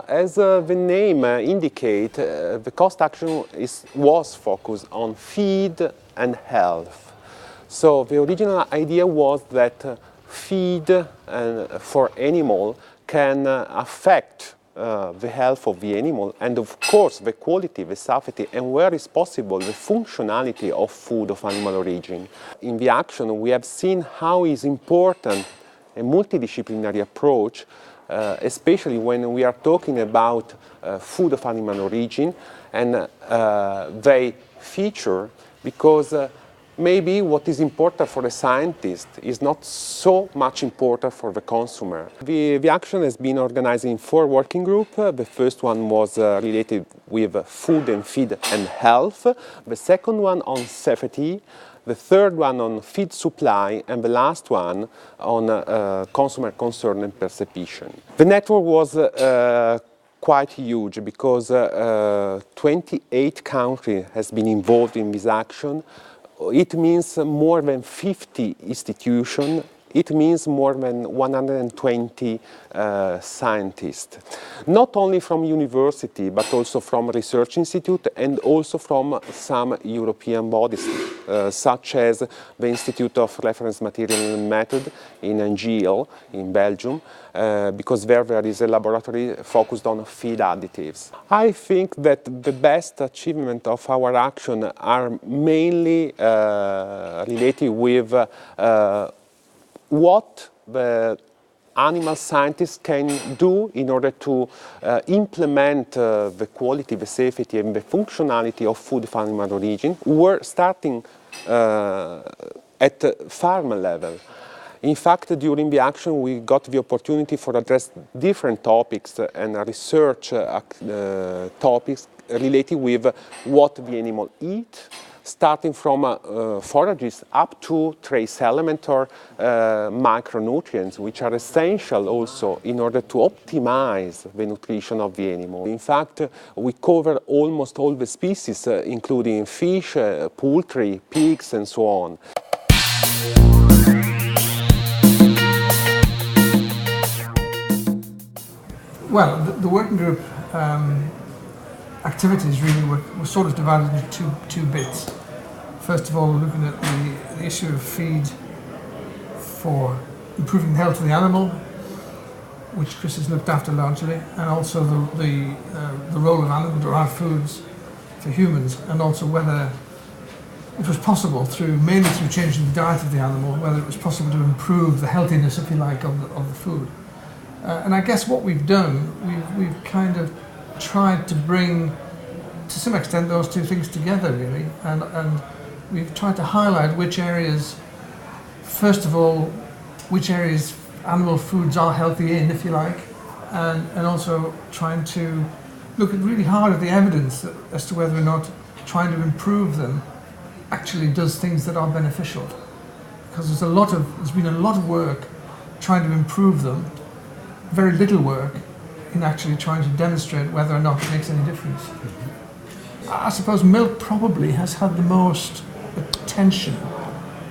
As the name indicates, the cost action was focused on feed and health. So the original idea was that feed for animal can affect the health of the animal and of course the quality, the safety and where is possible the functionality of food of animal origin. In the action we have seen how is important a multidisciplinary approach, especially when we are talking about food of animal origin, and they feature because maybe what is important for the scientist is not so much important for the consumer. The action has been organized in 4 working groups. The first one was related with food and feed and health, the second one on safety, the third one on feed supply, and the last one on consumer concern and perception. The network was quite huge because 28 countries has been involved in this action. It means more than 50 institutions. It means more than 120 scientists, not only from university, but also from research institute and also from some European bodies, such as the Institute of Reference Material and Method in Geel, in Belgium, because there is a laboratory focused on feed additives. I think that the best achievement of our action are mainly related with what the animal scientists can do in order to implement the quality, the safety and the functionality of food of animal origin. We're starting at farm level. In fact, during the action we got the opportunity for address different topics and research topics related with what the animal eat, starting from forages up to trace element or micronutrients, which are essential also in order to optimize the nutrition of the animal. In fact, we cover almost all the species, including fish, poultry, pigs, and so on. Well, the working group activities really were sort of divided into two bits. First of all, looking at the issue of feed for improving the health of the animal, which Chris has looked after largely, and also the role of animal-derived foods for humans, and also whether it was possible, mainly through changing the diet of the animal, whether it was possible to improve the healthiness, if you like, of the food. And I guess what we've done, we've kind of tried to bring, to some extent, those two things together, really, and we've tried to highlight which areas, first of all, which areas animal foods are healthy in, if you like, and also trying to look really hard at the evidence as to whether or not trying to improve them actually does things that are beneficial. Because there's been a lot of work trying to improve them, very little work in actually trying to demonstrate whether or not it makes any difference. I suppose milk probably has had the most attention,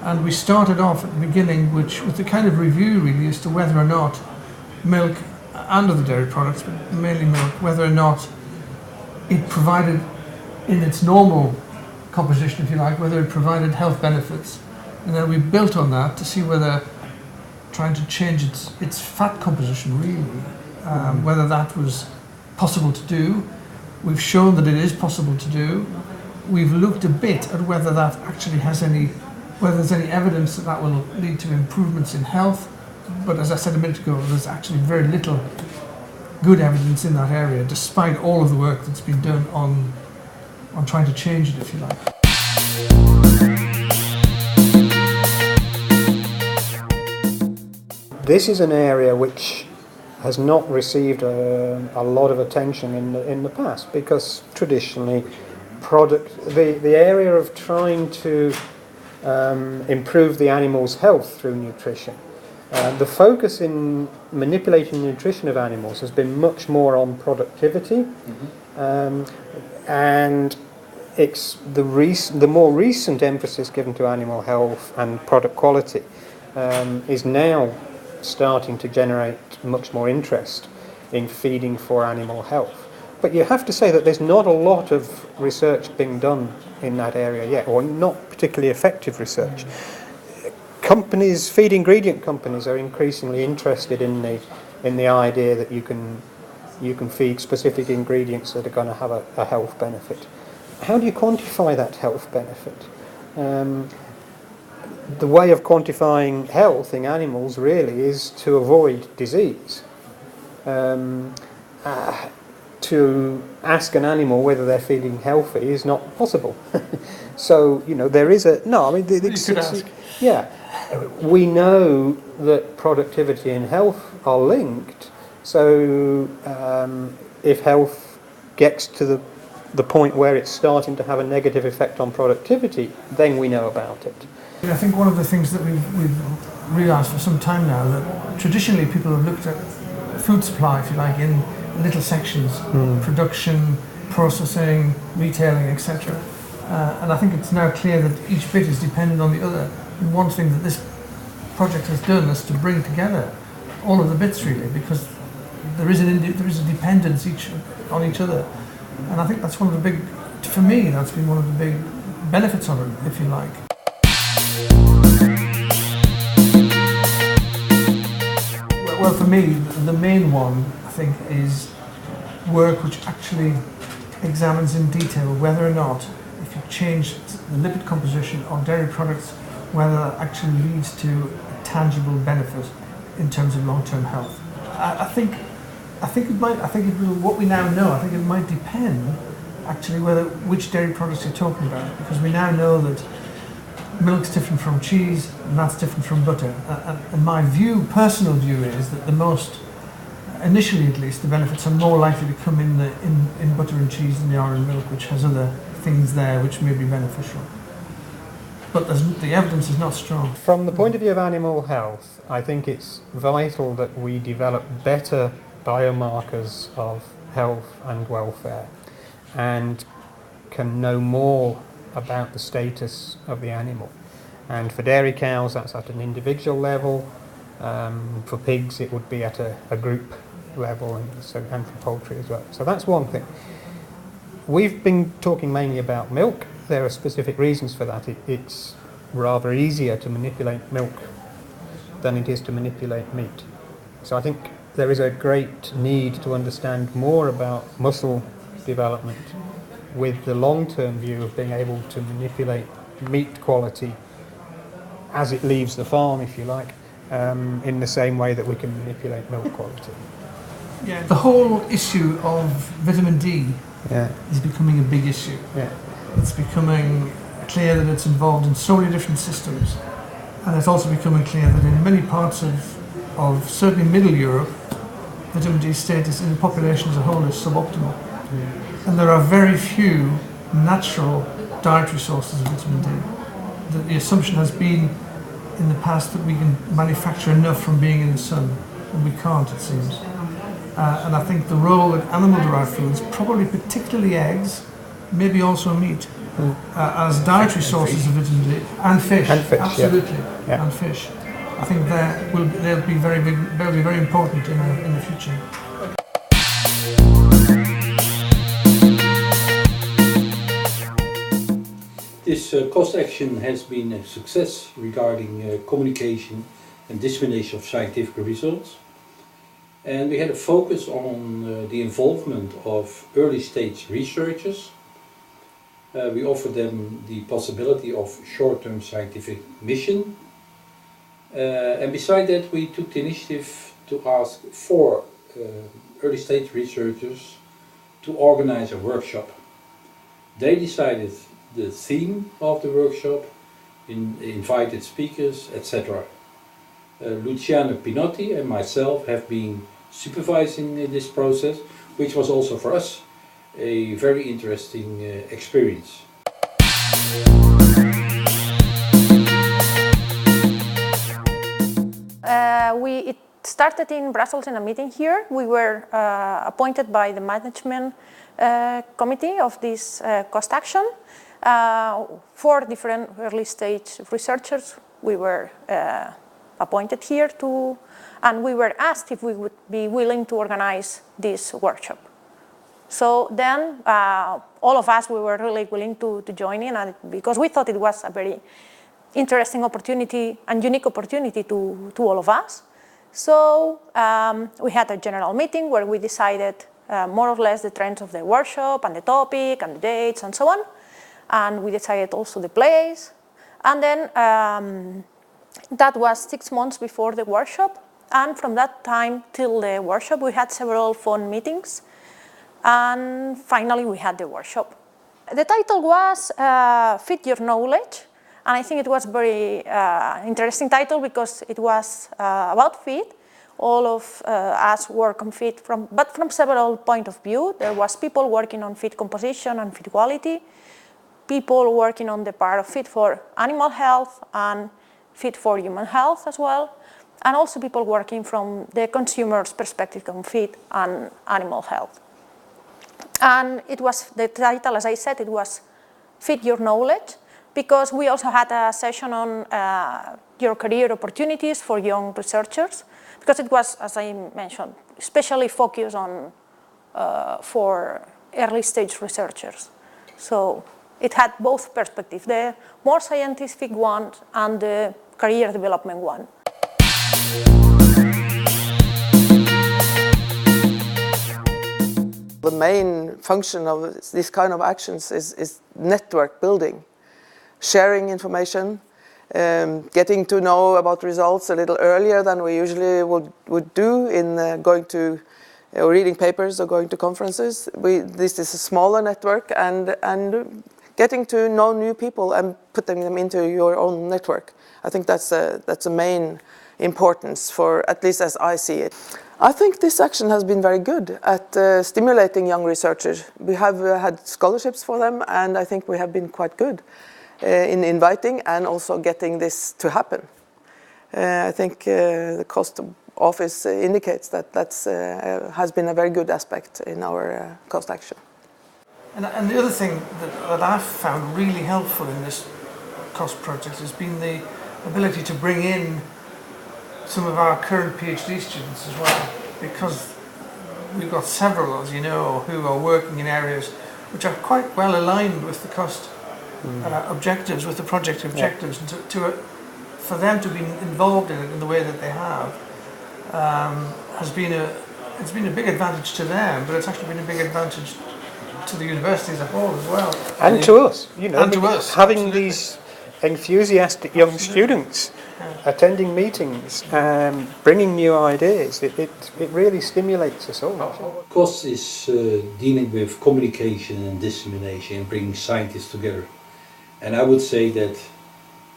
and we started off at the beginning with the kind of review really as to whether or not milk and other dairy products, but mainly milk, whether or not it provided in its normal composition, if you like, whether it provided health benefits. And then we built on that to see whether trying to change its fat composition really, whether that was possible to do. We've shown that it is possible to do. We've looked a bit at whether that actually has whether there's any evidence that that will lead to improvements in health. But as I said a minute ago, there's actually very little good evidence in that area, despite all of the work that's been done on trying to change it, if you like. This is an area which has not received a lot of attention in the past, because traditionally the area of trying to improve the animal's health through nutrition, the focus in manipulating the nutrition of animals has been much more on productivity, and it's the more recent emphasis given to animal health and product quality is now starting to generate much more interest in feeding for animal health. But you have to say that there's not a lot of research being done in that area yet, or not particularly effective research. Feed ingredient companies are increasingly interested in the idea that you can feed specific ingredients that are going to have a health benefit. How do you quantify that health benefit? The way of quantifying health in animals really is to avoid disease. To ask an animal whether they're feeling healthy is not possible. So, there is we know that productivity and health are linked. So if health gets to the point where it's starting to have a negative effect on productivity, then we know about it. I think one of the things that we've realised for some time now, that traditionally people have looked at food supply, if you like, in little sections, production, processing, retailing, etc. And I think it's now clear that each bit is dependent on the other. And one thing that this project has done is to bring together all of the bits really, because there is a dependence on each other. And I think that's one of the for me, that's been one of the big benefits of it, if you like. Well, for me, the main one, I think, is work which actually examines in detail whether or not, if you change the lipid composition of dairy products, whether that actually leads to a tangible benefit in terms of long-term health. I think it will. What we now know, I think it might depend actually which dairy products you're talking about, because we now know that milk's different from cheese, and that's different from butter. And my personal view, is that initially at least, the benefits are more likely to come in butter and cheese than they are in milk, which has other things there which may be beneficial. But the evidence is not strong. From the point of view of animal health, I think it's vital that we develop better biomarkers of health and welfare, and can know more about the status of the animal. And for dairy cows, that's at an individual level. For pigs, it would be at a group level, and for poultry as well. So that's one thing. We've been talking mainly about milk. There are specific reasons for that. It's rather easier to manipulate milk than it is to manipulate meat. So I think there is a great need to understand more about muscle development, with the long-term view of being able to manipulate meat quality as it leaves the farm, if you like, in the same way that we can manipulate milk quality. Yeah, the whole issue of vitamin D is becoming a big issue. Yeah. It's becoming clear that it's involved in so many different systems, and it's also becoming clear that in many parts of certainly Middle Europe, vitamin D status in the population as a whole is suboptimal. And there are very few natural dietary sources of vitamin D. The assumption has been in the past that we can manufacture enough from being in the sun, and we can't, it seems. And I think the role that animal-derived foods, probably particularly eggs, maybe also meat, as dietary sources of vitamin D, and fish, absolutely, yeah. And fish. I think they'll be very important in the future. This cost action has been a success regarding communication and dissemination of scientific results. And we had a focus on the involvement of early stage researchers. We offered them the possibility of short-term scientific mission. And beside that, we took the initiative to ask 4 early stage researchers to organize a workshop. They decided the theme of the workshop, invited speakers, etc. Luciano Pinotti and myself have been supervising this process, which was also for us a very interesting experience. It started in Brussels in a meeting here. We were appointed by the management committee of this cost action. 4 different early stage researchers we were appointed here to, and we were asked if we would be willing to organize this workshop. So then all of us, we were really willing to join in, and because we thought it was a very interesting opportunity and unique opportunity to all of us. So we had a general meeting where we decided more or less the trends of the workshop and the topic and the dates and so on. And we decided also the place. And then that was 6 months before the workshop. And from that time till the workshop, we had several phone meetings. And finally, we had the workshop. The title was Fit Your Knowledge. And I think it was a very interesting title because it was about fit. All of us work on fit, but from several points of view. There was people working on fit composition and fit quality, people working on the part of fit for animal health and fit for human health as well, and also people working from the consumer's perspective on fit and animal health. And it was, the title, as I said, it was Fit Your Knowledge, because we also had a session on your career opportunities for young researchers, because it was, as I mentioned, especially focused on for early stage researchers. So it had both perspectives, the more scientific one and the career development one. The main function of this kind of actions is network building, sharing information, getting to know about results a little earlier than we usually would do in going to reading papers or going to conferences. This is a smaller network, and getting to know new people and putting them into your own network. I think that's a main importance, for at least as I see it. I think this action has been very good at stimulating young researchers. We have had scholarships for them, and I think we have been quite good in inviting and also getting this to happen. I think the cost office indicates that has been a very good aspect in our cost action. And the other thing that I've found really helpful in this cost project has been the ability to bring in some of our current PhD students as well, because we've got several, as you know, who are working in areas which are quite well aligned with the cost objectives, with the project objectives, and for them to be involved in it in the way that they have it's been a big advantage to them, but it's actually been a big advantage to the university as a whole as well. And to us, you know, and to us, having absolutely. These enthusiastic young students attending meetings, bringing new ideas, it really stimulates us all. Cost is dealing with communication and dissemination and bringing scientists together. And I would say that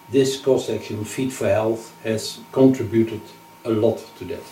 this cost action, Feed for Health, has contributed a lot to that.